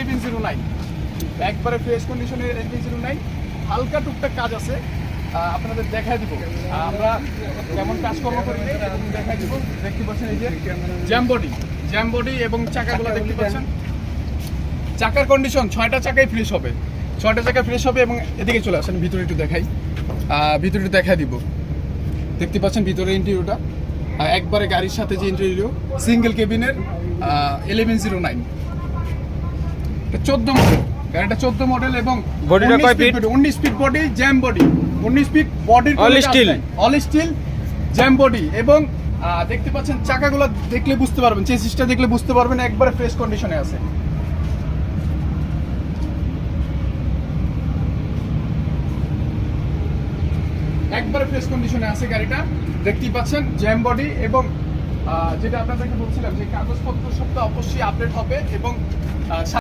1109, একবারে ফ্রেশ কন্ডিশনের 1109। হালকা টুকটাক কাজ আছে, আপনাদের দেখাই দিব আমরা কেমন কাজকর্ম করি দেখাই দিব। দেখতে পাচ্ছেন এই যে জ্যাম বডি এবং চাকাগুলো দেখতে পাচ্ছেন। চাকার কন্ডিশন 6টা চাকাই ফ্রেশ হবে, 6টা চাকা ফ্রেশ হবে। এবং এদিকে চলে আসেন, ভিতরে একটু দেখাই, ভিতরে একটু দেখাই দিব। দেখতে পাচ্ছেন ভিতরে ইন্টেরিয়রটা একবারে গাড়ির সাথে যে ইন্টেরিয়র, সিঙ্গেল কেবিনের 1109, 14 মডেল গাড়িটা, 14 মডেল এবং বডিটা কয় feet? 19 feet body, jam body, 19 feet বডির অল স্টিল জ্যাম বডি। এবং দেখতে পাচ্ছেন চাকাগুলো দেখলে বুঝতে পারবেন, চেসিসটা দেখলে বুঝতে পারবেন একবারে ফ্রেশ কন্ডিশনে আছে। একবারে ফ্রেশ কন্ডিশনে আছে গাড়িটা, দেখতেই পাচ্ছেন জ্যাম বডি। এবং যেটা আপনাদেরকে বলছিলাম যে কাগজপত্র সবটা অবশ্যই আপডেট হবে এবং